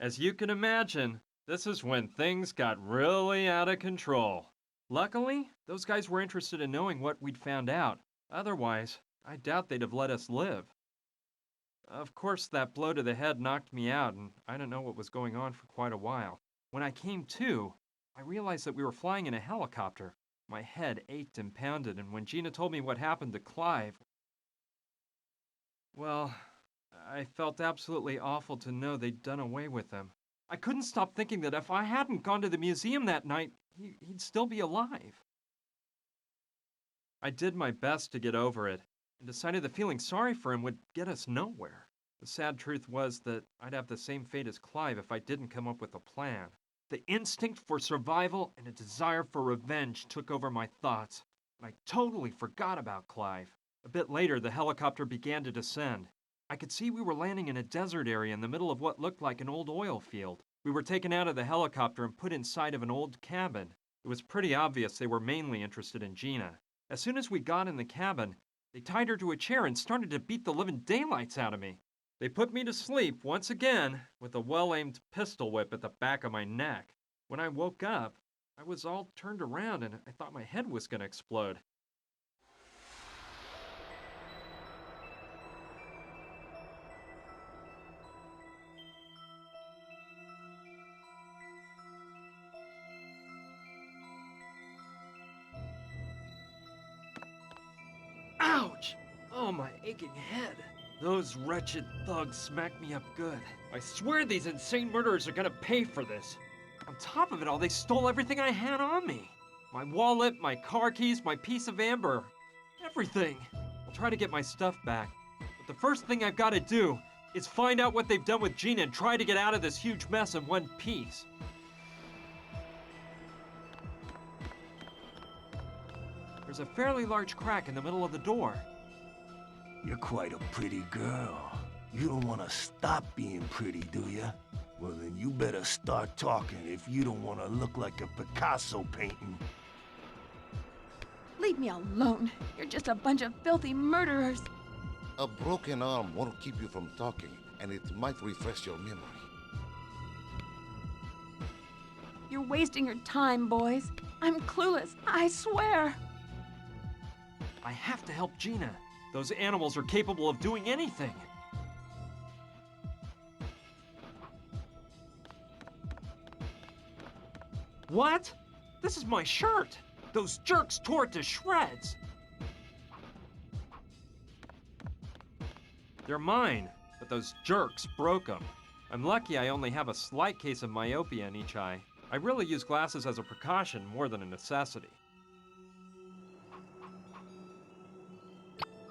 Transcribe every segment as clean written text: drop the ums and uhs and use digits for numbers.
As you can imagine, this is when things got really out of control. Luckily, those guys were interested in knowing what we'd found out. Otherwise, I doubt they'd have let us live. Of course, that blow to the head knocked me out, and I didn't know what was going on for quite a while. When I came to, I realized that we were flying in a helicopter. My head ached and pounded, and when Gina told me what happened to Clive, well, I felt absolutely awful to know they'd done away with him. I couldn't stop thinking that if I hadn't gone to the museum that night, he'd still be alive. I did my best to get over it, and decided that feeling sorry for him would get us nowhere. The sad truth was that I'd have the same fate as Clive if I didn't come up with a plan. The instinct for survival and a desire for revenge took over my thoughts, and I totally forgot about Clive. A bit later, the helicopter began to descend. I could see we were landing in a desert area in the middle of what looked like an old oil field. We were taken out of the helicopter and put inside of an old cabin. It was pretty obvious they were mainly interested in Gina. As soon as we got in the cabin, they tied her to a chair and started to beat the living daylights out of me. They put me to sleep once again with a well-aimed pistol whip at the back of my neck. When I woke up, I was all turned around and I thought my head was going to explode. Ouch! Oh, my aching head. Those wretched thugs smacked me up good. I swear these insane murderers are gonna pay for this. On top of it all, they stole everything I had on me. My wallet, my car keys, my piece of amber. Everything. I'll try to get my stuff back. But the first thing I've got to do is find out what they've done with Gina and try to get out of this huge mess in one piece. There's a fairly large crack in the middle of the door. You're quite a pretty girl. You don't want to stop being pretty, do you? Well, then you better start talking if you don't want to look like a Picasso painting. Leave me alone. You're just a bunch of filthy murderers. A broken arm won't keep you from talking, and it might refresh your memory. You're wasting your time, boys. I'm clueless, I swear. I have to help Gina. Those animals are capable of doing anything. What? This is my shirt! Those jerks tore it to shreds! They're mine, but those jerks broke them. I'm lucky I only have a slight case of myopia in each eye. I really use glasses as a precaution more than a necessity.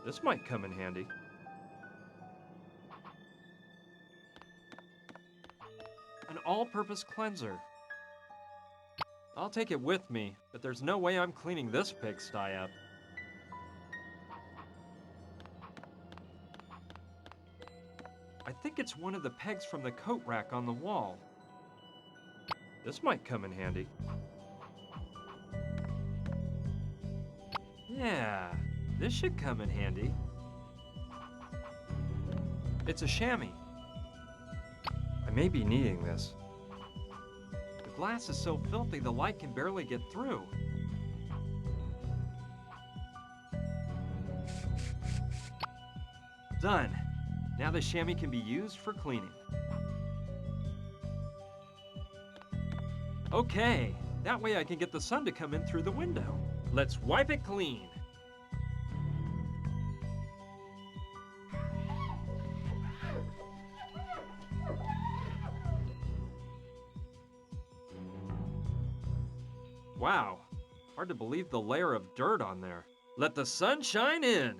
This might come in handy. An all-purpose cleanser. I'll take it with me, but there's no way I'm cleaning this pigsty up. I think it's one of the pegs from the coat rack on the wall. This might come in handy. Yeah, this should come in handy. It's a chamois. I may be needing this. The glass is so filthy the light can barely get through. Done. Now the chamois can be used for cleaning. Okay, that way I can get the sun to come in through the window. Let's wipe it clean. Wow, hard to believe the layer of dirt on there. Let the sun shine in.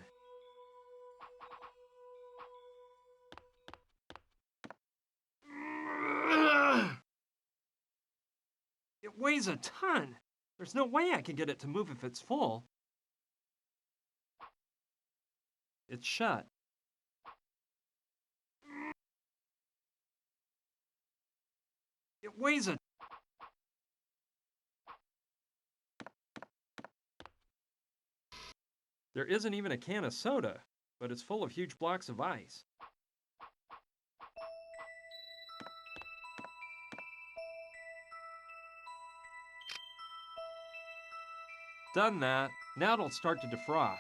It weighs a ton. There's no way I can get it to move if it's full. It's shut. It weighs a... There isn't even a can of soda, but it's full of huge blocks of ice. Done that. Now it'll start to defrost.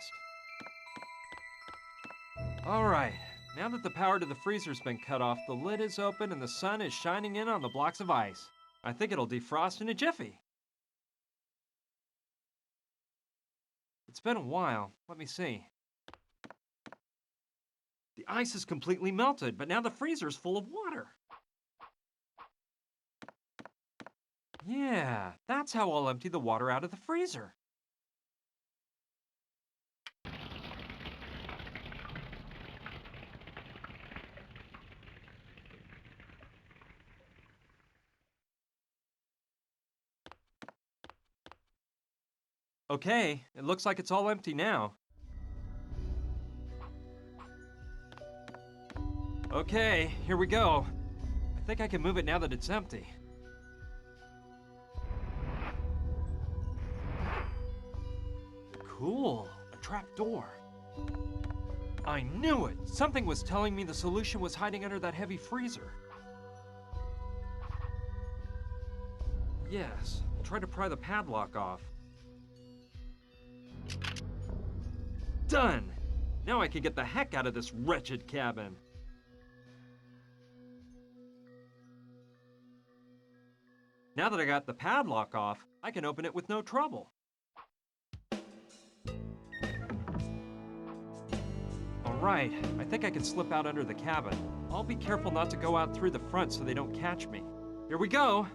Alright, now that the power to the freezer's been cut off, the lid is open and the sun is shining in on the blocks of ice. I think it'll defrost in a jiffy. It's been a while. Let me see. The ice is completely melted, but now the freezer's full of water. Yeah, that's how I'll empty the water out of the freezer. Okay, it looks like it's all empty now. Okay, here we go. I think I can move it now that it's empty. Cool, a trap door. I knew it! Something was telling me the solution was hiding under that heavy freezer. Yes, I'll try to pry the padlock off. Done! Now I can get the heck out of this wretched cabin. Now that I got the padlock off, I can open it with no trouble. Alright, I think I can slip out under the cabin. I'll be careful not to go out through the front so they don't catch me. Here we go!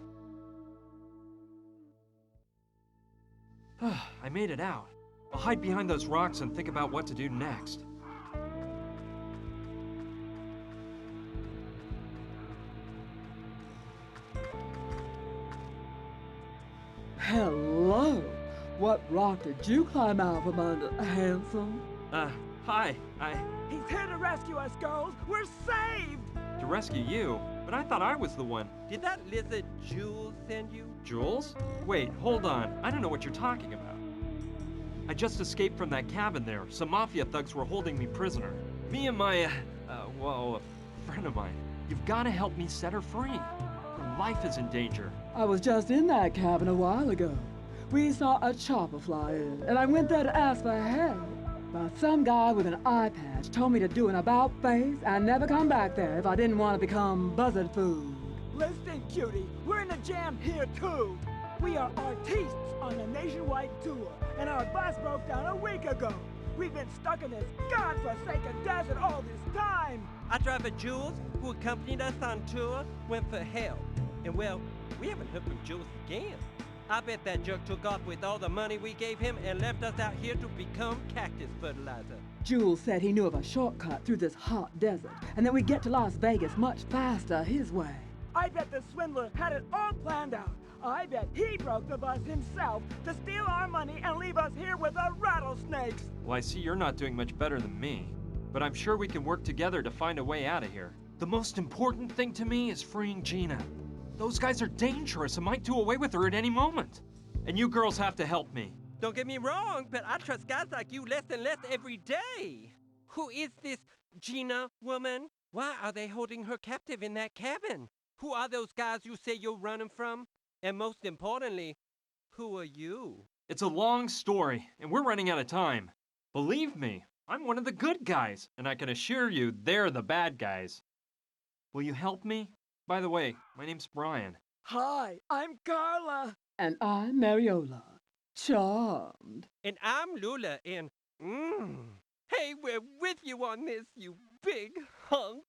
I made it out. I'll hide behind those rocks and think about what to do next. Hello. What rock did you climb out from under, handsome? Hi, He's here to rescue us, girls! We're saved! to rescue you, but I thought I was the one. Did that lizard Jules send you? Jules? Wait, hold on. I don't know what you're talking about. I just escaped from that cabin there. Some mafia thugs were holding me prisoner. Me and my, a friend of mine. You've got to help me set her free. Her life is in danger. I was just in that cabin a while ago. We saw a chopper fly in, and I went there to ask for help. But some guy with an eye patch told me to do an about face and never come back there if I didn't want to become buzzard food. Listen, cutie, we're in a jam here too. We are artistes on a nationwide tour, and our bus broke down a week ago. We've been stuck in this godforsaken desert all this time. Our driver Jules, who accompanied us on tour, went for help. And well, we haven't heard from Jules again. I bet that jerk took off with all the money we gave him and left us out here to become cactus fertilizer. Jules said he knew of a shortcut through this hot desert, and that we'd get to Las Vegas much faster his way. I bet the swindler had it all planned out. I bet he broke the bus himself to steal our money and leave us here with the rattlesnakes. Well, I see you're not doing much better than me. But I'm sure we can work together to find a way out of here. The most important thing to me is freeing Gina. Those guys are dangerous and might do away with her at any moment. And you girls have to help me. Don't get me wrong, but I trust guys like you less and less every day. Who is this Gina woman? Why are they holding her captive in that cabin? Who are those guys you say you're running from? And most importantly, who are you? It's a long story, and we're running out of time. Believe me, I'm one of the good guys, and I can assure you they're the bad guys. Will you help me? By the way, my name's Brian. Hi, I'm Carla. And I'm Mariola. Charmed. And I'm Lula, and hey, we're with you on this, you big hunk.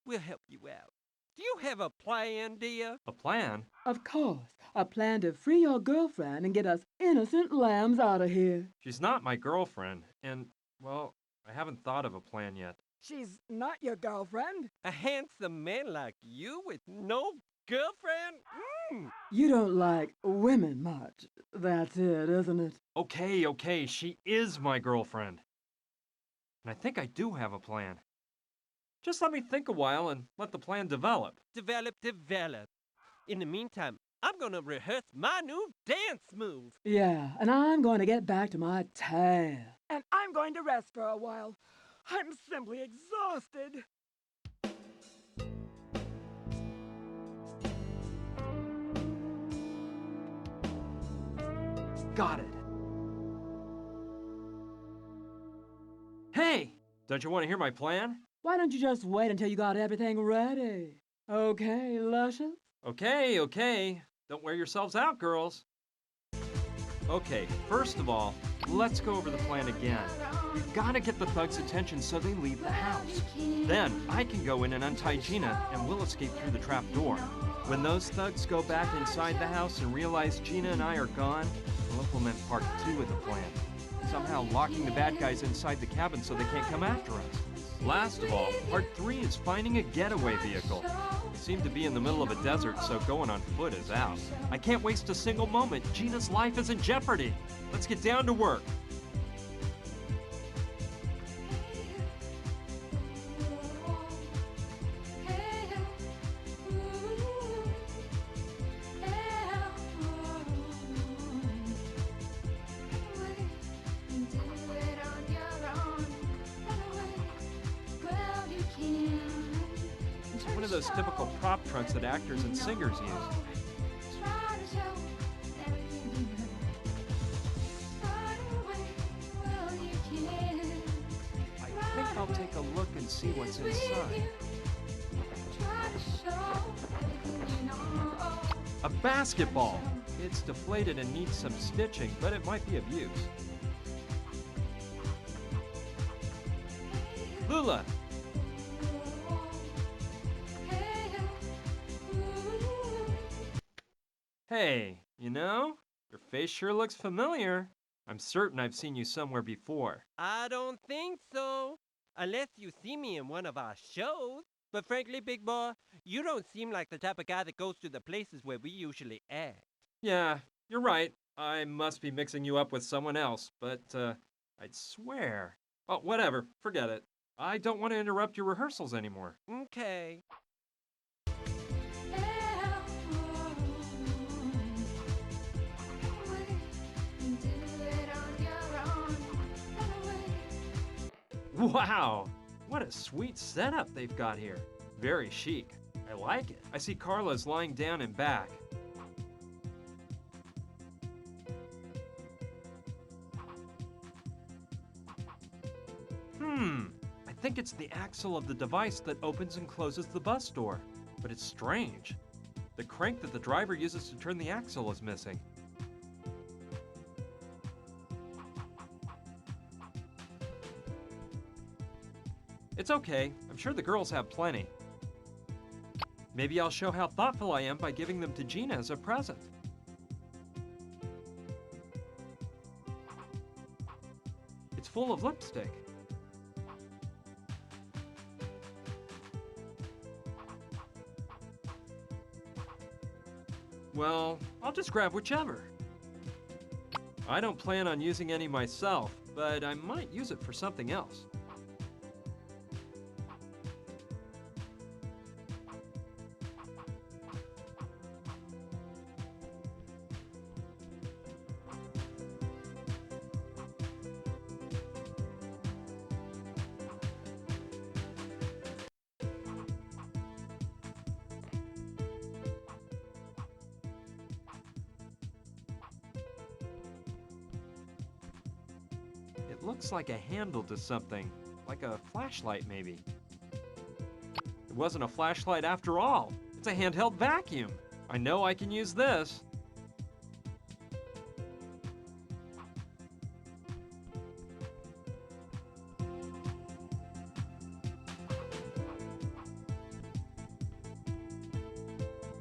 We'll help you out. Do you have a plan, dear? A plan? Of course, a plan to free your girlfriend and get us innocent lambs out of here. She's not my girlfriend, and, well, I haven't thought of a plan yet. She's not your girlfriend. A handsome man like you with no girlfriend? You don't like women much. That's it, isn't it? Okay, she is my girlfriend. And I think I do have a plan. Just let me think a while and let the plan develop. Develop. In the meantime, I'm gonna rehearse my new dance move. Yeah, and I'm going to get back to my tan. And I'm going to rest for a while. I'm simply exhausted. Got it. Don't you want to hear my plan? Why don't you just wait until you got everything ready? Okay, Luscious? Okay. Don't wear yourselves out, girls. Okay, first of all, let's go over the plan again. We've got to get the thugs' attention so they leave the house. Then I can go in and untie Gina, and we'll escape through the trap door. When those thugs go back inside the house and realize Gina and I are gone, we'll implement part 2 of the plan. Somehow locking the bad guys inside the cabin so they can't come after us. Last of all, part 3 is finding a getaway vehicle. We seem to be in the middle of a desert, so going on foot is out. I can't waste a single moment. Gina's life is in jeopardy. Let's get down to work. One of those typical prop trunks that actors and singers use. I think I'll take a look and see what's inside. A basketball! It's deflated and needs some stitching, but it might be of use. Lula! Hey, your face sure looks familiar. I'm certain I've seen you somewhere before. I don't think so. Unless you see me in one of our shows. But frankly, big boy, you don't seem like the type of guy that goes to the places where we usually act. Yeah, you're right. I must be mixing you up with someone else, but I'd swear. Oh, whatever. Forget it. I don't want to interrupt your rehearsals anymore. Okay. Wow! What a sweet setup they've got here. Very chic. I like it. I see Carla's lying down and back. I think it's the axle of the device that opens and closes the bus door. But it's strange. The crank that the driver uses to turn the axle is missing. It's okay. I'm sure the girls have plenty. Maybe I'll show how thoughtful I am by giving them to Gina as a present. It's full of lipstick. Well, I'll just grab whichever. I don't plan on using any myself, but I might use it for something else. It looks like a handle to something, like a flashlight maybe. It wasn't a flashlight after all. It's a handheld vacuum. I know I can use this.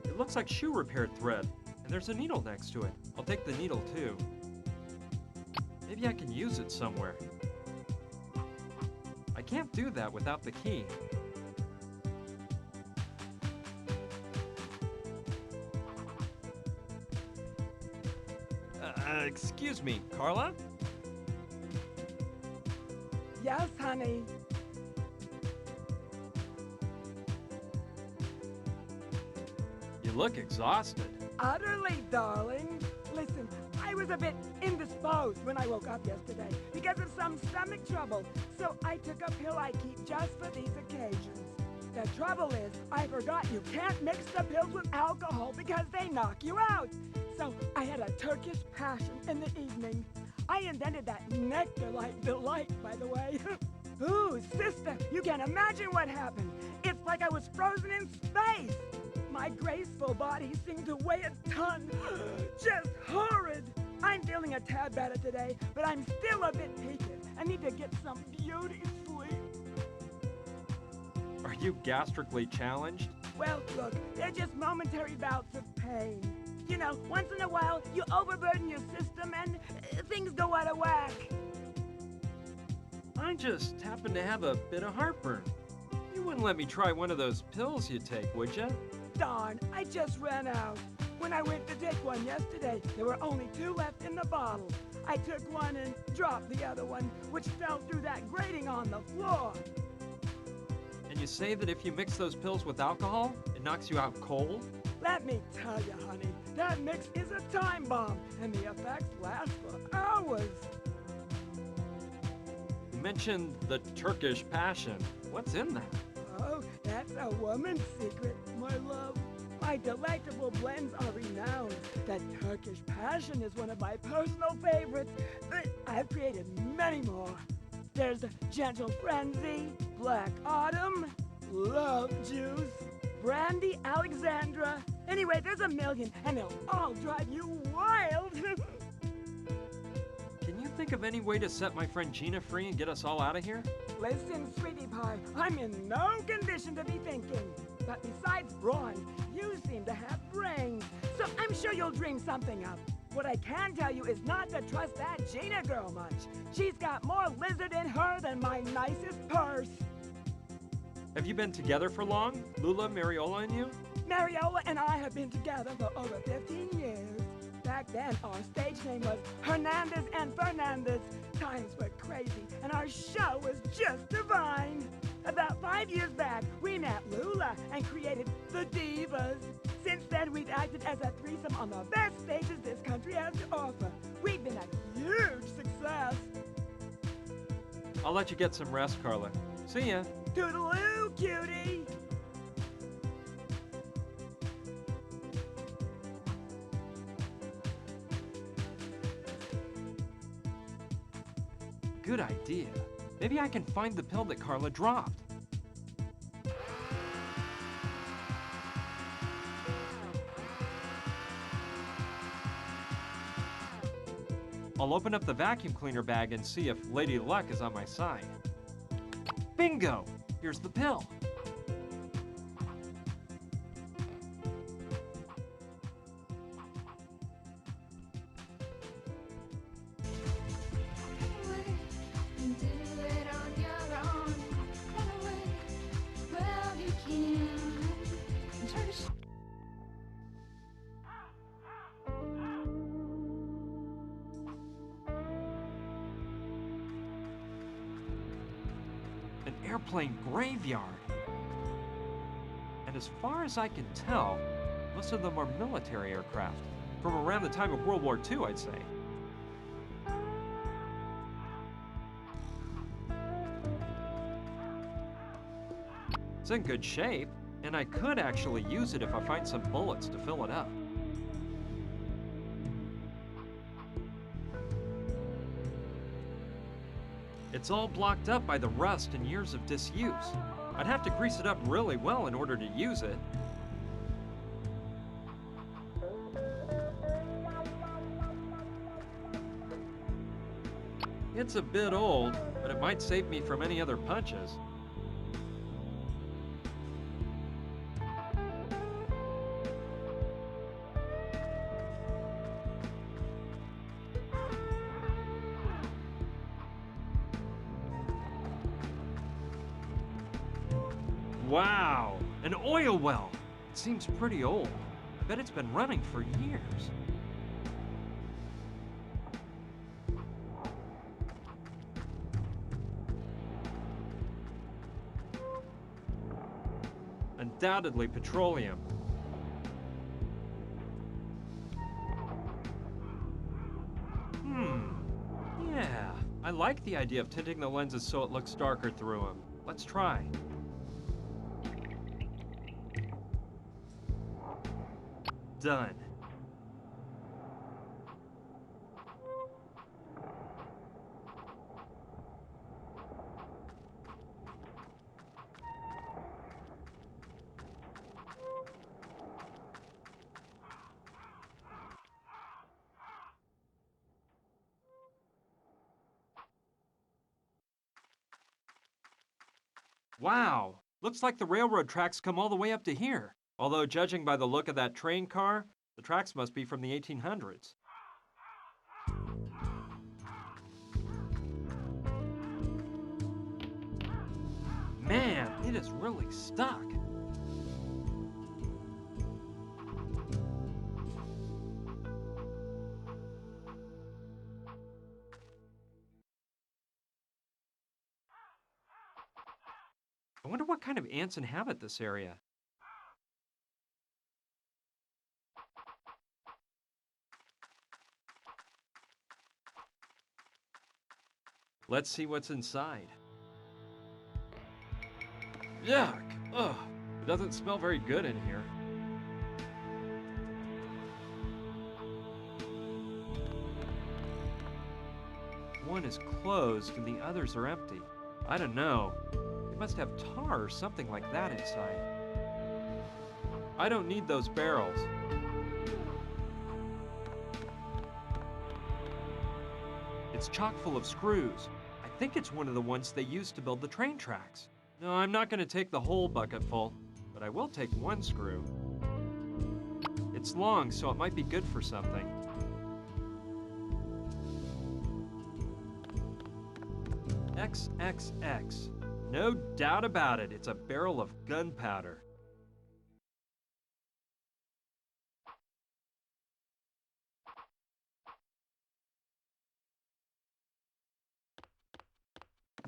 It looks like shoe repair thread, and there's a needle next to it. I'll take the needle too. Maybe I can use it somewhere. I can't do that without the key. Excuse me, Carla? Yes, honey. You look exhausted. Utterly, darling. Listen, I was a bit indisposed when I woke up yesterday because of some stomach trouble, so I took a pill I keep just for these occasions. The trouble is, I forgot you can't mix the pills with alcohol because they knock you out. So I had a Turkish passion in the evening. I invented that nectar-like delight, by the way. Ooh, sister, you can't imagine what happened. It's like I was frozen in space. My graceful body seemed to weigh a ton. Just horrid. I'm feeling a tad better today, but I'm still a bit peaked. I need to get some beauty sleep. Are you gastrically challenged? Well, look, they're just momentary bouts of pain. You know, once in a while, you overburden your system and things go out of whack. I just happen to have a bit of heartburn. You wouldn't let me try one of those pills you take, would you? Darn, I just ran out. When I went to take one yesterday, there were only 2 left in the bottle. I took one and dropped the other one, which fell through that grating on the floor. And you say that if you mix those pills with alcohol, it knocks you out cold? Let me tell you, honey, that mix is a time bomb, and the effects last for hours. You mentioned the Turkish passion. What's in that? Oh, that's a woman's secret, my love. My delectable blends are renowned. That Turkish passion is one of my personal favorites, but I've created many more. There's the Gentle Frenzy, Black Autumn, Love Juice, Brandy Alexandra. Anyway, there's a million, and they'll all drive you wild. Can you think of any way to set my friend Gina free and get us all out of here? Listen, sweetie pie, I'm in no condition to be thinking. But besides brawn, you seem to have brains, so I'm sure you'll dream something up. What I can tell you is not to trust that Gina girl much. She's got more lizard in her than my nicest purse. Have you been together for long? Lula, Mariola, and you? Mariola and I have been together for over 15 years. Back then, our stage name was Hernandez and Fernandez. Times were crazy, and our show was just divine. About 5 years back, we met Lula and created the Divas. Since then, we've acted as a threesome on the best stages this country has to offer. We've been a huge success. I'll let you get some rest, Carla. See ya. Toodaloo, cutie! Good idea. Maybe I can find the pill that Carla dropped. I'll open up the vacuum cleaner bag and see if Lady Luck is on my side. Bingo! Here's the pill. An airplane graveyard. And as far as I can tell, most of them are military aircraft. From around the time of World War II, I'd say. It's in good shape, and I could actually use it if I find some bullets to fill it up. It's all blocked up by the rust and years of disuse. I'd have to grease it up really well in order to use it. It's a bit old, but it might save me from any other punches. Wow, an oil well. It seems pretty old. I bet it's been running for years. Undoubtedly petroleum. Yeah, I like the idea of tinting the lenses so it looks darker through them. Let's try. Done. Wow! Looks like the railroad tracks come all the way up to here. Although, judging by the look of that train car, the tracks must be from the 1800s. Man, it is really stuck. I wonder what kind of ants inhabit this area. Let's see what's inside. Yuck! Ugh! It doesn't smell very good in here. One is closed and the others are empty. I don't know. They must have tar or something like that inside. I don't need those barrels. It's chock full of screws. I think it's one of the ones they used to build the train tracks. No, I'm not going to take the whole bucket full, but I will take one screw. It's long, so it might be good for something. XXX. No doubt about it, it's a barrel of gunpowder.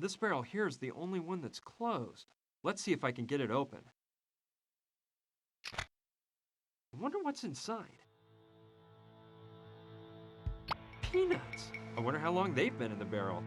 This barrel here is the only one that's closed. Let's see if I can get it open. I wonder what's inside. Peanuts! I wonder how long they've been in the barrel.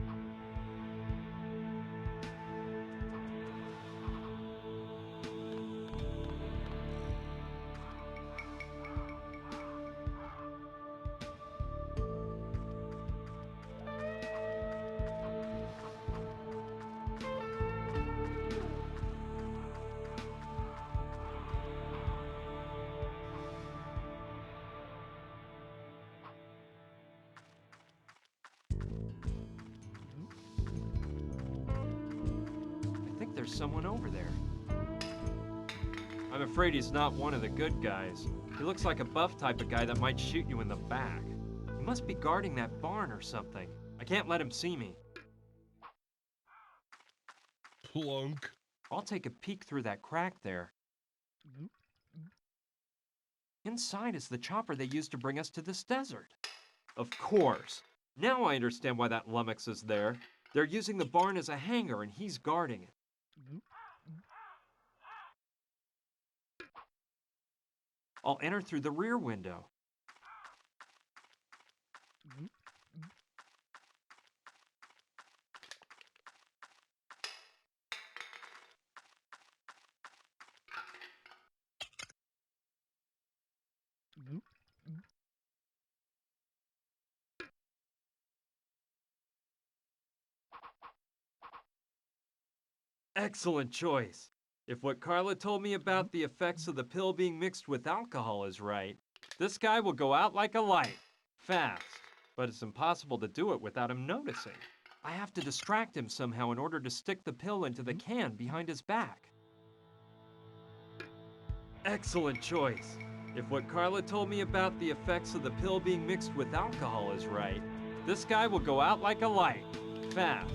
I think there's someone over there. I'm afraid he's not one of the good guys. He looks like a buff type of guy that might shoot you in the back. He must be guarding that barn or something. I can't let him see me. Plunk. I'll take a peek through that crack there. Inside is the chopper they used to bring us to this desert. Of course. Now I understand why that lummox is there. They're using the barn as a hangar and he's guarding it. I'll enter through the rear window. Excellent choice. If what Carla told me about the effects of the pill being mixed with alcohol is right, this guy will go out like a light, fast. But it's impossible to do it without him noticing. I have to distract him somehow in order to stick the pill into the can behind his back. Excellent choice. If what Carla told me about the effects of the pill being mixed with alcohol is right, this guy will go out like a light, fast.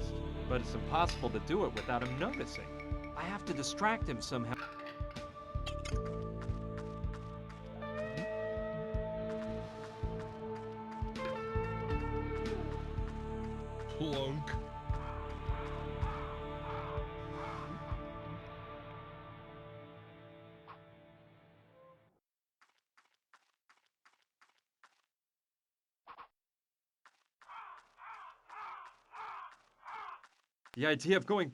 But it's impossible to do it without him noticing. I have to distract him somehow. Plunk. The idea of going...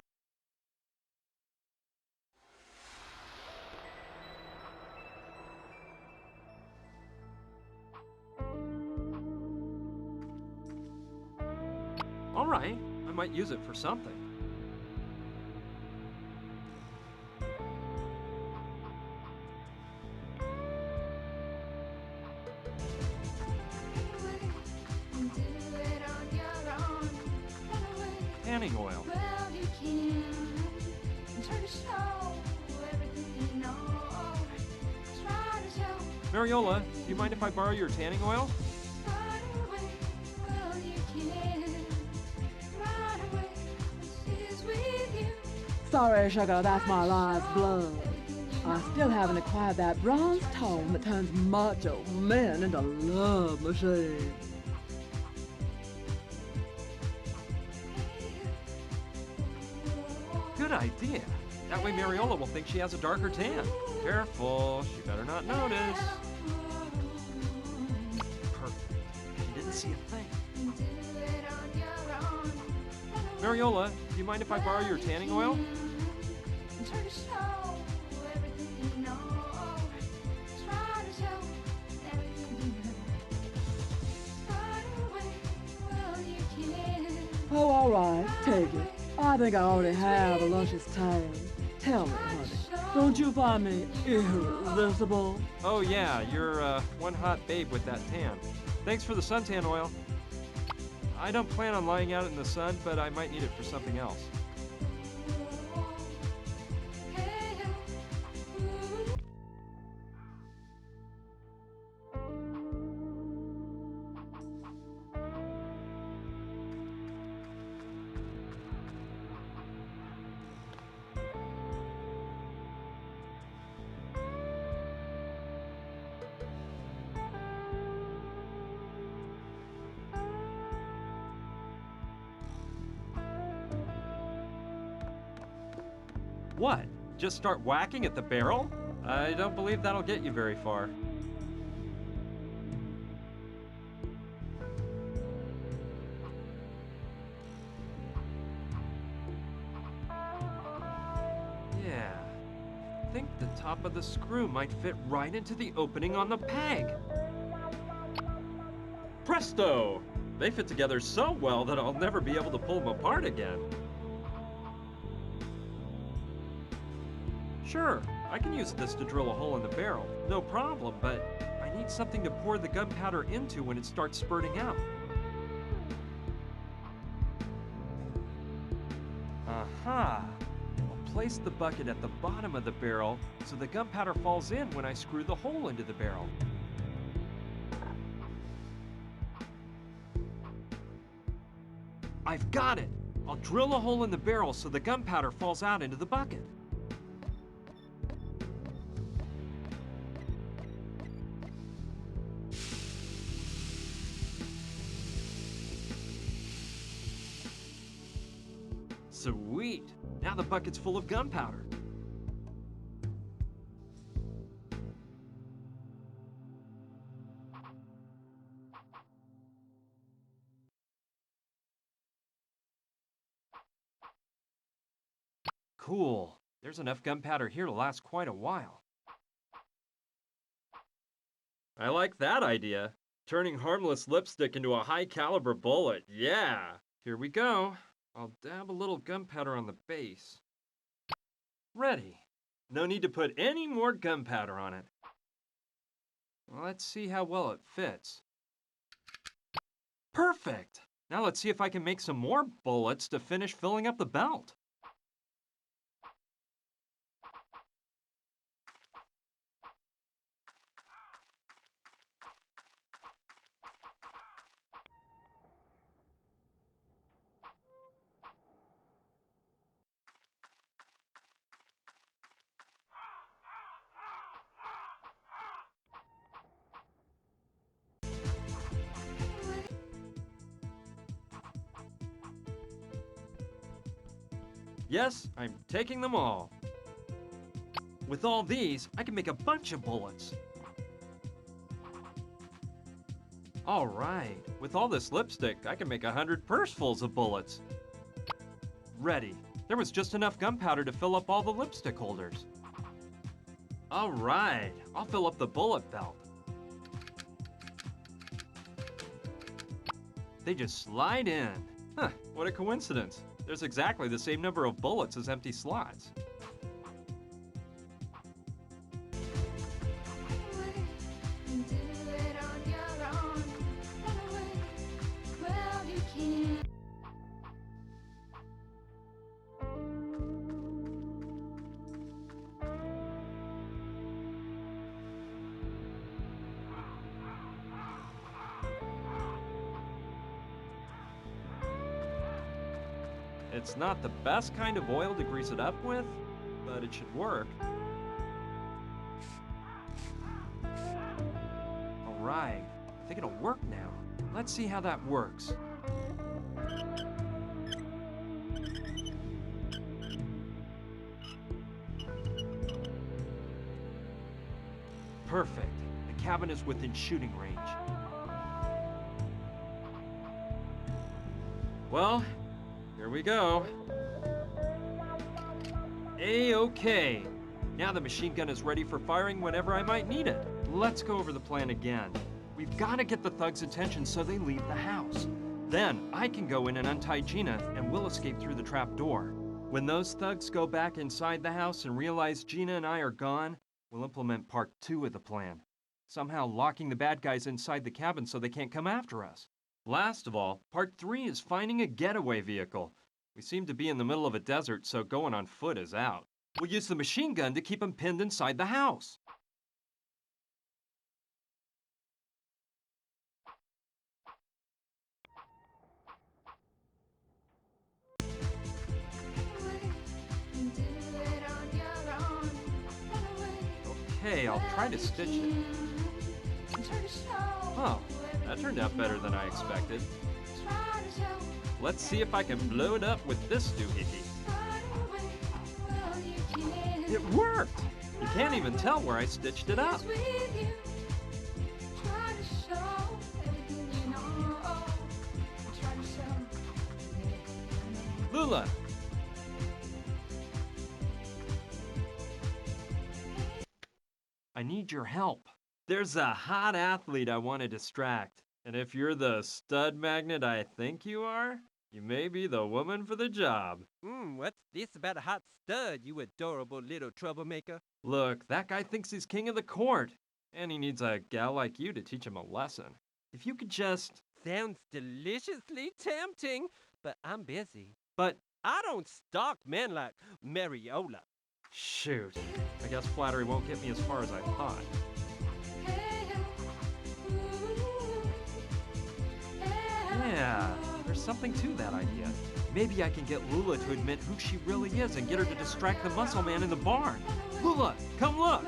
All right, I might use it for something. Tanning oil. Mariola, do you mind if I borrow your tanning oil? Sorry, sugar, that's my life's blood. I still haven't acquired that bronze tone that turns macho men into love machines. Good idea. That way Mariola will think she has a darker tan. Careful, she better not notice. Perfect. She didn't see a thing. Mariola, do you mind if I borrow your tanning oil? Oh, all right, take it. I think I already have a luscious tan. Tell me, honey, don't you find me irresistible? Oh yeah, you're one hot babe with that tan. Thanks for the suntan oil. I don't plan on lying out in the sun, but I might need it for something else. What? Just start whacking at the barrel? I don't believe that'll get you very far. Yeah. I think the top of the screw might fit right into the opening on the peg. Presto! They fit together so well that I'll never be able to pull them apart again. Sure, I can use this to drill a hole in the barrel, no problem, but I need something to pour the gunpowder into when it starts spurting out. Aha! I'll place the bucket at the bottom of the barrel so the gunpowder falls in when I screw the hole into the barrel. I've got it! I'll drill a hole in the barrel so the gunpowder falls out into the bucket. Sweet! Now the bucket's full of gunpowder. Cool. There's enough gunpowder here to last quite a while. I like that idea. Turning harmless lipstick into a high-caliber bullet. Yeah! Here we go. I'll dab a little gunpowder on the base. Ready. No need to put any more gunpowder on it. Well, let's see how well it fits. Perfect! Now let's see if I can make some more bullets to finish filling up the belt. Yes, I'm taking them all. With all these, I can make a bunch of bullets. All right, with all this lipstick, I can make 100 pursefuls of bullets. Ready. There was just enough gunpowder to fill up all the lipstick holders. All right, I'll fill up the bullet belt. They just slide in. Huh, what a coincidence. There's exactly the same number of bullets as empty slots. It's not the best kind of oil to grease it up with, but it should work. All right, I think it'll work now. Let's see how that works. Perfect. The cabin is within shooting range. Well, here we go. A-okay. Now the machine gun is ready for firing whenever I might need it. Let's go over the plan again. We've got to get the thugs' attention so they leave the house. Then I can go in and untie Gina and we'll escape through the trap door. When those thugs go back inside the house and realize Gina and I are gone, we'll implement part 2 of the plan. Somehow locking the bad guys inside the cabin so they can't come after us. Last of all, part 3 is finding a getaway vehicle. We seem to be in the middle of a desert, so going on foot is out. We'll use the machine gun to keep them pinned inside the house. Okay, I'll try to stitch it. Oh, that turned out better than I expected. Let's see if I can blow it up with this doohickey. It worked! You can't even tell where I stitched it up. Lula! I need your help. There's a hot athlete I want to distract. And if you're the stud magnet I think you are, you may be the woman for the job. What's this about a hot stud, you adorable little troublemaker? Look, that guy thinks he's king of the court. And he needs a gal like you to teach him a lesson. If you could just... Sounds deliciously tempting, but I'm busy. But... I don't stalk men like Mariola. Shoot. I guess flattery won't get me as far as I thought. Yeah, there's something to that idea. Maybe I can get Lula to admit who she really is and get her to distract the muscle man in the barn. Lula, come look!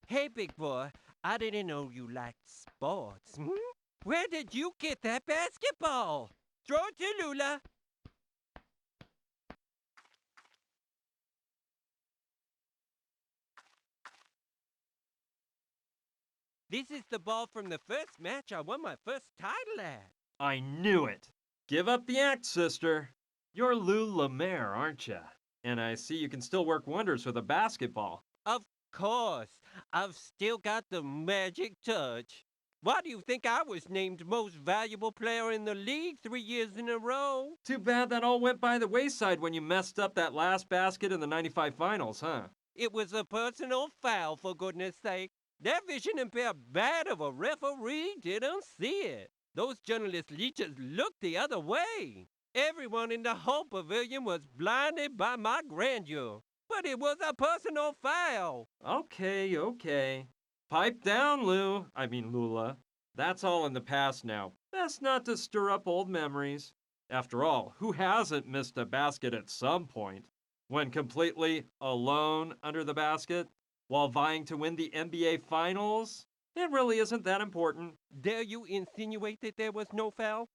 Hey, big boy, I didn't know you liked sports. Where did you get that basketball? Throw it to Lula. This is the ball from the first match I won my first title at. I knew it. Give up the act, sister. You're Lou Lemaire, aren't ya? And I see you can still work wonders with a basketball. Of course. I've still got the magic touch. Why do you think I was named most valuable player in the league 3 years in a row? Too bad that all went by the wayside when you messed up that last basket in the 95 finals, huh? It was a personal foul, for goodness sake. That vision impaired bat of a referee didn't see it. Those journalist leeches looked the other way. Everyone in the whole pavilion was blinded by my grandeur. But it was a personal foul. Okay. Pipe down, Lula. That's all in the past now. Best not to stir up old memories. After all, who hasn't missed a basket at some point? When completely alone under the basket? While vying to win the NBA Finals? It really isn't that important. Dare you insinuate that there was no foul,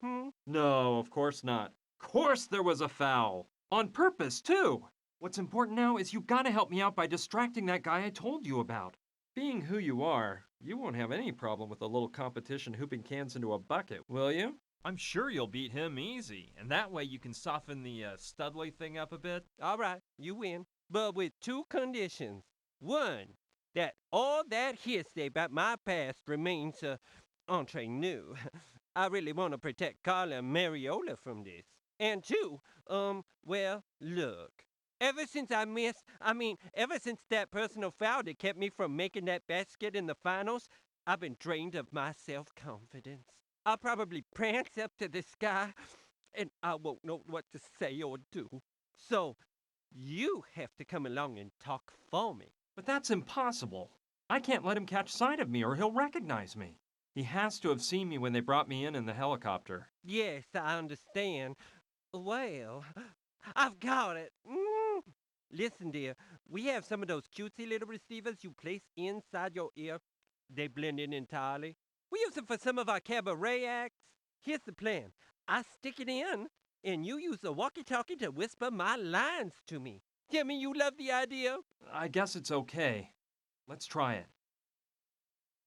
No, of course not. Of course there was a foul. On purpose, too. What's important now is you gotta help me out by distracting that guy I told you about. Being who you are, you won't have any problem with a little competition hooping cans into a bucket, will you? I'm sure you'll beat him easy, and that way you can soften the Studley thing up a bit. All right, you win. But with 2 conditions. 1, that all that hearsay about my past remains entre nous. I really want to protect Carla and Mariola from this. And 2, well, look. Ever since that personal foul that kept me from making that basket in the finals, I've been drained of my self-confidence. I'll probably prance up to the sky, and I won't know what to say or do. So, you have to come along and talk for me. But that's impossible. I can't let him catch sight of me or he'll recognize me. He has to have seen me when they brought me in the helicopter. Yes, I understand. Well, I've got it. Listen, dear, we have some of those cutesy little receivers you place inside your ear. They blend in entirely. We use them for some of our cabaret acts. Here's the plan. I stick it in, and you use the walkie-talkie to whisper my lines to me. Tell me you love the idea? I guess it's okay. Let's try it.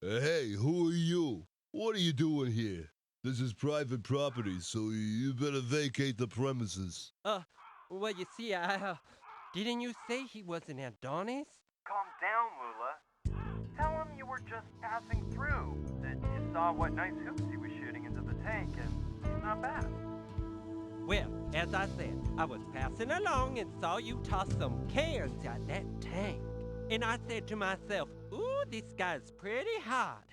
Hey, who are you? What are you doing here? This is private property, so you better vacate the premises. Well, you see, didn't you say he was an Adonis? Calm down, Lula. Tell him you were just passing through, that you saw what nice hoops he was shooting into the tank, and he's not bad. Well, as I said, I was passing along and saw you toss some cans at that tank. And I said to myself, ooh, this guy's pretty hot.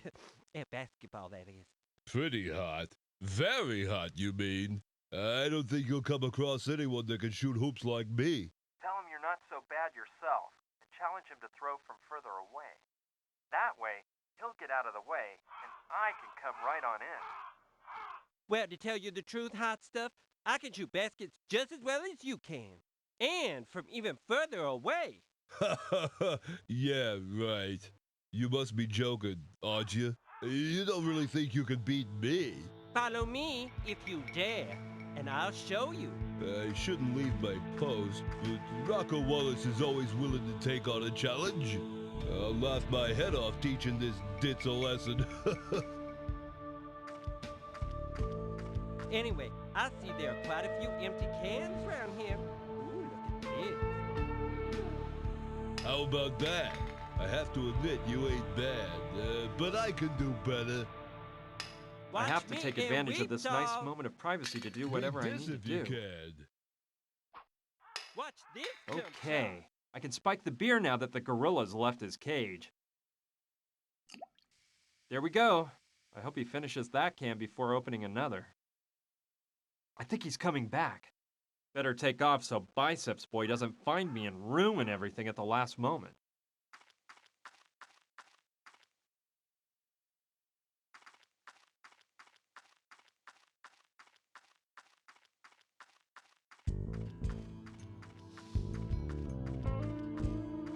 At basketball, that is. Pretty hot. Very hot, you mean? I don't think you'll come across anyone that can shoot hoops like me. Tell him you're not so bad yourself, and challenge him to throw from further away. That way, he'll get out of the way, and I can come right on in. Well, to tell you the truth, hot stuff, I can shoot baskets just as well as you can. And from even further away. Yeah, right. You must be joking, aren't you? You don't really think you can beat me? Follow me if you dare, and I'll show you. I shouldn't leave my post, but Rocco Wallace is always willing to take on a challenge. I'll laugh my head off teaching this ditz a lesson. Anyway, I see there are quite a few empty cans around here. Ooh, look at this. How about that? I have to admit you ain't bad, but I can do better. I have Watch to me take and advantage of weep, this nice dog. moment of privacy to do whatever I This need to if you do. can. Watch this. jump Okay, I can spike the beer now that the gorilla's left his cage. There we go. I hope he finishes that can before opening another. I think he's coming back. Better take off so Biceps Boy doesn't find me and ruin everything at the last moment.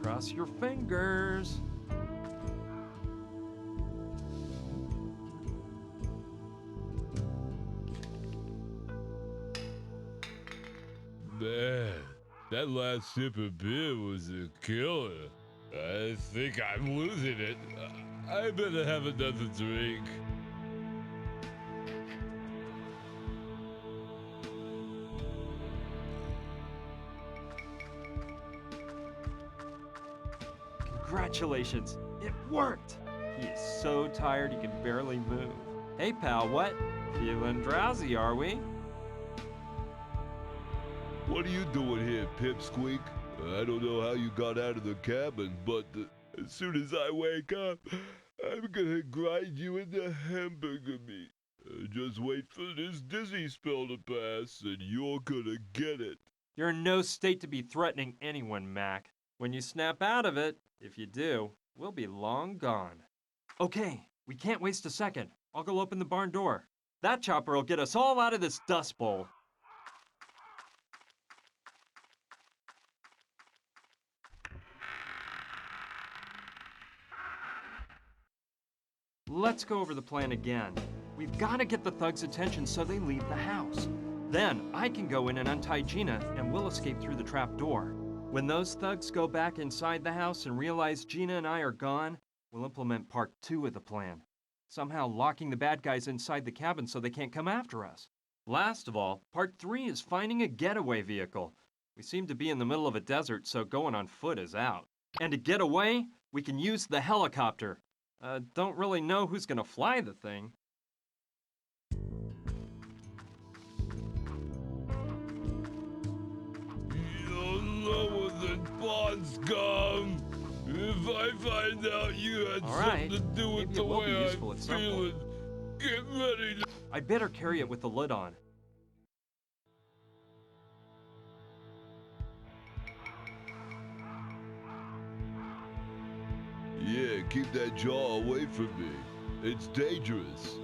Cross your fingers. Man, that last sip of beer was a killer. I think I'm losing it. I better have another drink. Congratulations, it worked! He is so tired he can barely move. Hey pal, what? Feeling drowsy, are we? What are you doing here, Pipsqueak? I don't know how you got out of the cabin, but as soon as I wake up, I'm gonna grind you into hamburger meat. Just wait for this dizzy spell to pass, and you're gonna get it. You're in no state to be threatening anyone, Mac. When you snap out of it, if you do, we'll be long gone. Okay, we can't waste a second. I'll go open the barn door. That chopper will get us all out of this dust bowl. Let's go over the plan again. We've got to get the thugs' attention so they leave the house. Then I can go in and untie Gina, and we'll escape through the trap door. When those thugs go back inside the house and realize Gina and I are gone, we'll implement part 2 of the plan. Somehow locking the bad guys inside the cabin so they can't come after us. Last of all, part 3 is finding a getaway vehicle. We seem to be in the middle of a desert, so going on foot is out. And to get away, we can use the helicopter. Don't really know who's gonna fly the thing. You're lower than barn scum! If I find out you had All right, something to do with maybe the it will be way useful I'm at some feeling, get ready to... I better carry it with the lid on. Yeah, keep that jaw away from me. It's dangerous.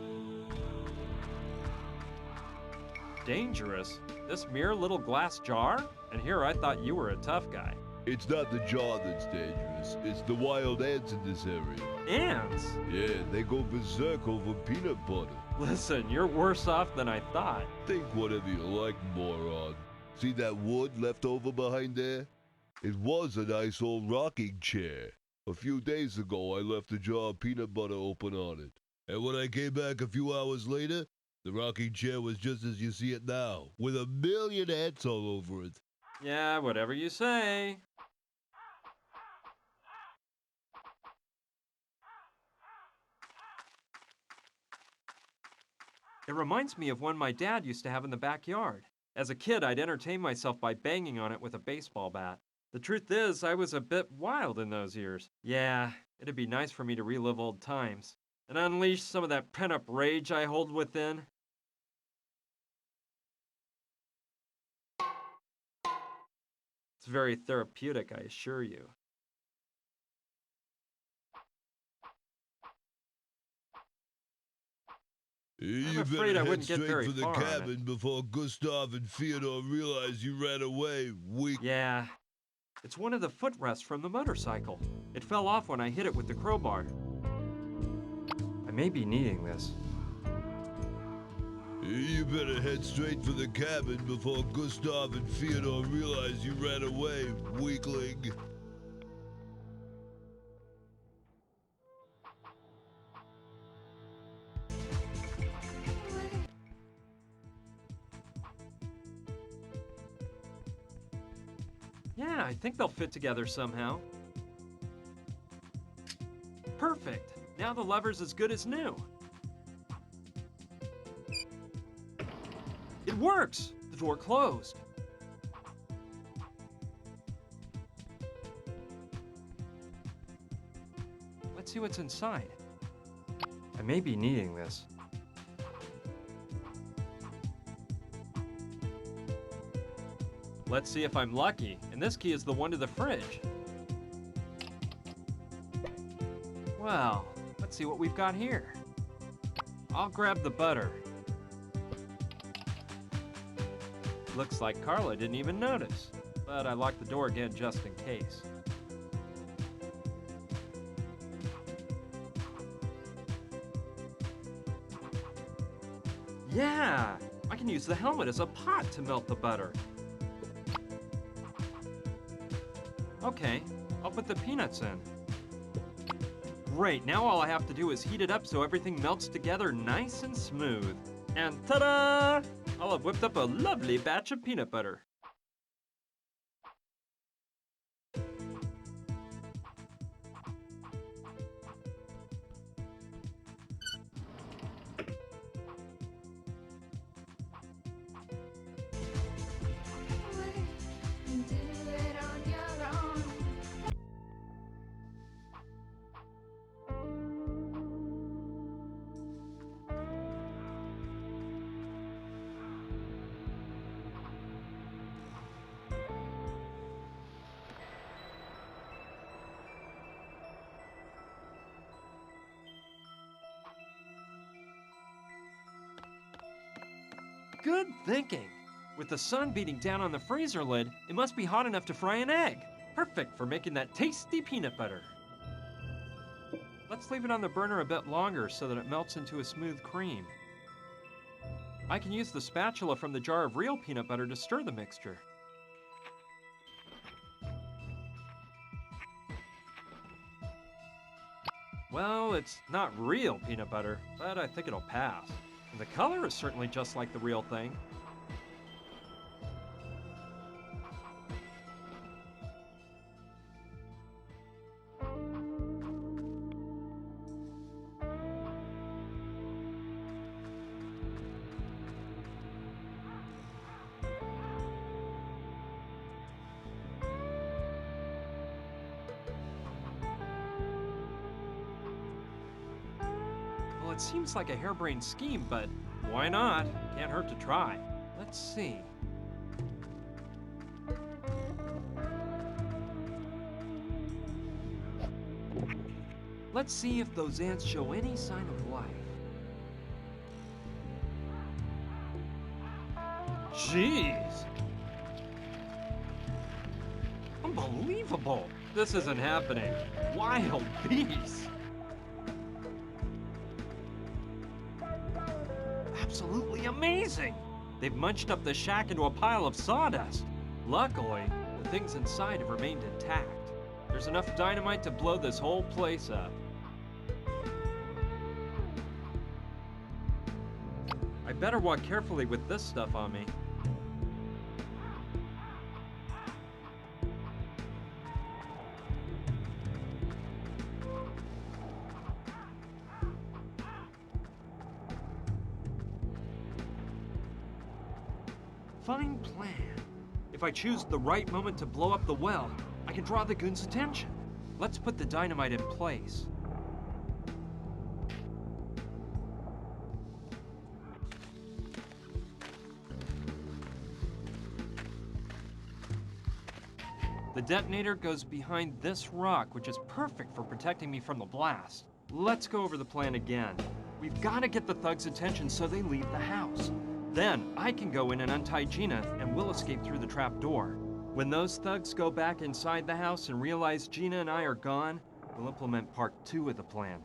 Dangerous? This mere little glass jar? And here I thought you were a tough guy. It's not the jar that's dangerous. It's the wild ants in this area. Ants? Yeah, they go berserk over peanut butter. Listen, you're worse off than I thought. Think whatever you like, moron. See that wood left over behind there? It was a nice old rocking chair. A few days ago, I left a jar of peanut butter open on it. And when I came back a few hours later, the rocking chair was just as you see it now, with a million ants all over it. Yeah, whatever you say. It reminds me of one my dad used to have in the backyard. As a kid, I'd entertain myself by banging on it with a baseball bat. The truth is, I was a bit wild in those years. Yeah, it'd be nice for me to relive old times and unleash some of that pent-up rage I hold within. It's very therapeutic, I assure you. You afraid better I head wouldn't get straight very for the far on it. cabin before Gustav and Fyodor realize you ran away, weak. Yeah, it's one of the footrests from the motorcycle. It fell off when I hit it with the crowbar. I may be needing this. You better head straight for the cabin before Gustav and Fyodor realize you ran away, weakling. Yeah, I think they'll fit together somehow. Perfect! Now the lever's as good as new. It works! The door closed. Let's see what's inside. I may be needing this. Let's see if I'm lucky. And this key is the one to the fridge. Well, let's see what we've got here. I'll grab the butter. Looks like Carla didn't even notice, but I locked the door again just in case. Yeah! I can use the helmet as a pot to melt the butter. Okay, I'll put the peanuts in. Great, now all I have to do is heat it up so everything melts together nice and smooth. And ta-da! I'll have whipped up a lovely batch of peanut butter. Good thinking. With the sun beating down on the freezer lid, it must be hot enough to fry an egg. Perfect for making that tasty peanut butter. Let's leave it on the burner a bit longer so that it melts into a smooth cream. I can use the spatula from the jar of real peanut butter to stir the mixture. Well, it's not real peanut butter, but I think it'll pass. And the color is certainly just like the real thing. Well, it seems like a harebrained scheme, but why not? Can't hurt to try. Let's see. Let's see if those ants show any sign of life. Jeez! Unbelievable! This isn't happening. Wild beasts! Absolutely amazing! They've munched up the shack into a pile of sawdust. Luckily, the things inside have remained intact. There's enough dynamite to blow this whole place up. I better walk carefully with this stuff on me. Fine plan. If I choose the right moment to blow up the well, I can draw the goons' attention. Let's put the dynamite in place. The detonator goes behind this rock, which is perfect for protecting me from the blast. Let's go over the plan again. We've got to get the thugs' attention so they leave the house. Then I can go in and untie Gina, and we'll escape through the trap door. When those thugs go back inside the house and realize Gina and I are gone, we'll implement part 2 of the plan.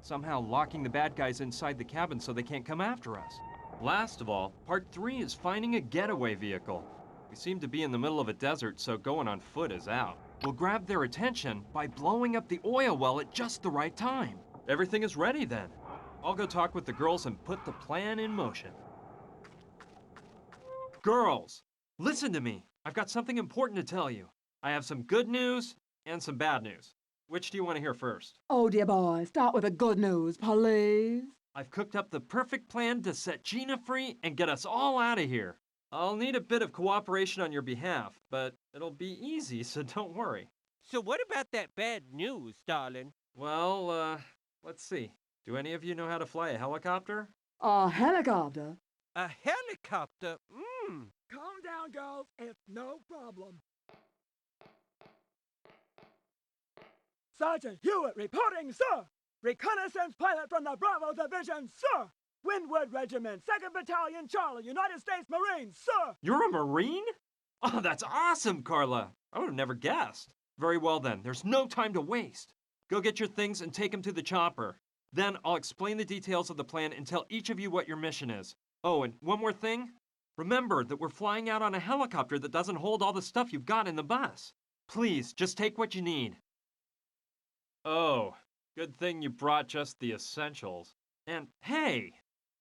Somehow locking the bad guys inside the cabin so they can't come after us. Last of all, part 3 is finding a getaway vehicle. We seem to be in the middle of a desert, so going on foot is out. We'll grab their attention by blowing up the oil well at just the right time. Everything is ready then. I'll go talk with the girls and put the plan in motion. Girls, listen to me. I've got something important to tell you. I have some good news and some bad news. Which do you want to hear first? Oh, dear boy, start with the good news, please. I've cooked up the perfect plan to set Gina free and get us all out of here. I'll need a bit of cooperation on your behalf, but it'll be easy, so don't worry. So what about that bad news, darling? Well, let's see. Do any of you know how to fly a helicopter? A helicopter? A helicopter? Calm down, girls. It's no problem. Sergeant Hewitt reporting, sir. Reconnaissance pilot from the Bravo Division, sir. Windward Regiment, 2nd Battalion, Charlie, United States Marines, sir! You're a Marine? Oh, that's awesome, Carla. I would have never guessed. Very well then, there's no time to waste. Go get your things and take them to the chopper. Then I'll explain the details of the plan and tell each of you what your mission is. Oh, and one more thing. Remember that we're flying out on a helicopter that doesn't hold all the stuff you've got in the bus. Please, just take what you need. Oh, good thing you brought just the essentials. And hey!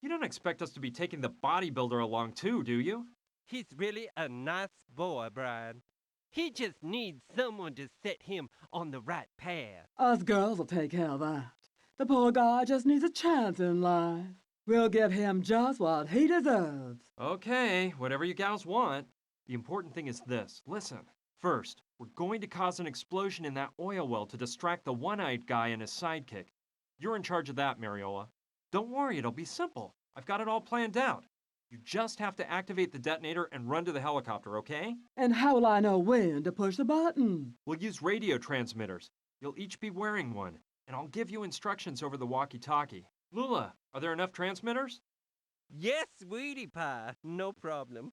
You don't expect us to be taking the bodybuilder along too, do you? He's really a nice boy, Brian. He just needs someone to set him on the right path. Us girls will take care of that. The poor guy just needs a chance in life. We'll give him just what he deserves. Okay, whatever you gals want. The important thing is this. Listen. First, we're going to cause an explosion in that oil well to distract the one-eyed guy and his sidekick. You're in charge of that, Mariola. Don't worry, it'll be simple. I've got it all planned out. You just have to activate the detonator and run to the helicopter, okay? And how will I know when to push the button? We'll use radio transmitters. You'll each be wearing one, and I'll give you instructions over the walkie-talkie. Lula, are there enough transmitters? Yes, sweetie pie, no problem.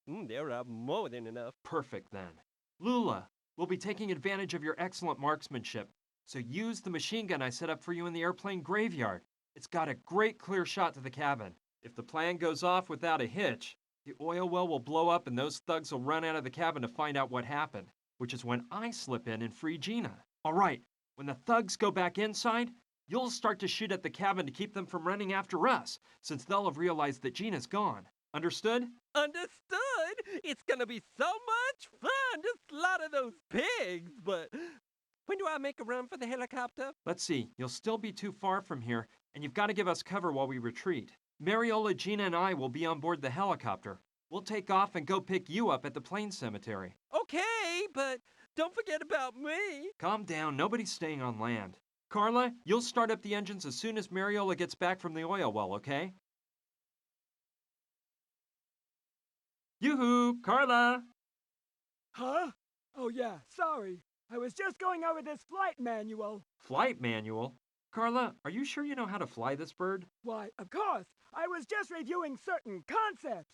There are more than enough. Perfect then. Lula, we'll be taking advantage of your excellent marksmanship, so use the machine gun I set up for you in the airplane graveyard. It's got a great clear shot to the cabin. If the plan goes off without a hitch, the oil well will blow up and those thugs will run out of the cabin to find out what happened, which is when I slip in and free Gina. All right, when the thugs go back inside, you'll start to shoot at the cabin to keep them from running after us, since they'll have realized that Gina's gone. Understood? Understood! It's gonna be so much fun to slaughter those pigs, but when do I make a run for the helicopter? Let's see, you'll still be too far from here, and you've got to give us cover while we retreat. Mariola, Gina, and I will be on board the helicopter. We'll take off and go pick you up at the plane cemetery. Okay, but don't forget about me. Calm down, nobody's staying on land. Carla, you'll start up the engines as soon as Mariola gets back from the oil well, okay? Yoo-hoo, Carla! Huh? Oh yeah, sorry. I was just going over this flight manual. Flight manual? Carla, are you sure you know how to fly this bird? Why, of course. I was just reviewing certain concepts.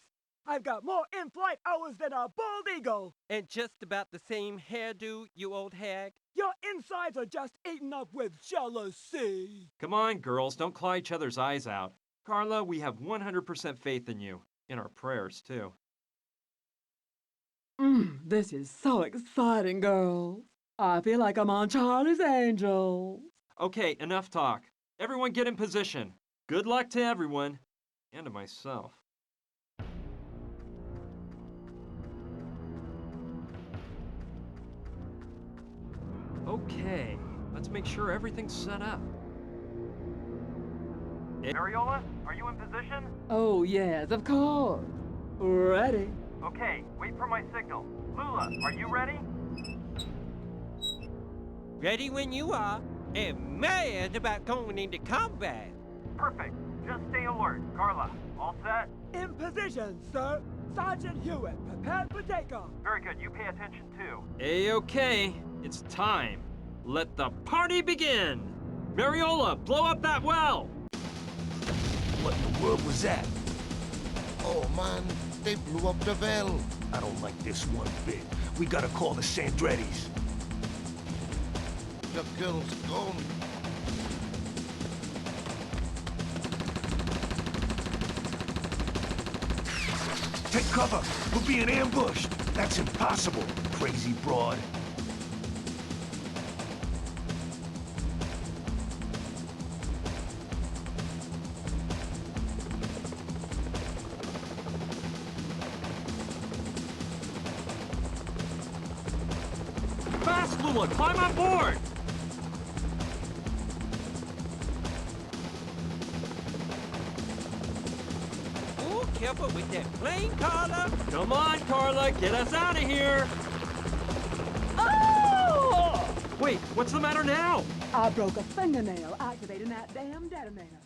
I've got more in-flight hours than a bald eagle. And just about the same hairdo, you old hag? Your insides are just eaten up with jealousy. Come on, girls, don't claw each other's eyes out. Carla, we have 100% faith in you. In our prayers, too. This is so exciting, girls. I feel like I'm on Charlie's Angels. Okay, enough talk. Everyone get in position. Good luck to everyone. And to myself. Okay, let's make sure everything's set up. Mariola, are you in position? Oh, yes, of course. Ready? Okay, wait for my signal. Lula, are you ready? Ready when you are, and mad about going into combat. Perfect. Just stay alert. Carla, all set? In position, sir. Sergeant Hewitt, prepared for takeoff. Very good. You pay attention too. A-okay. It's time. Let the party begin. Mariola, blow up that well. What in the world was that? Oh man, they blew up the well. I don't like this one bit. We gotta call the Sandrettis. The girl's gone. Take cover! We're being ambushed! That's impossible, crazy broad. Fast, Lula, climb on board. Ooh, careful with that plane, Carla. Come on, Carla, get us out of here. Oh! Wait, what's the matter now? I broke a fingernail activating that damn detonator.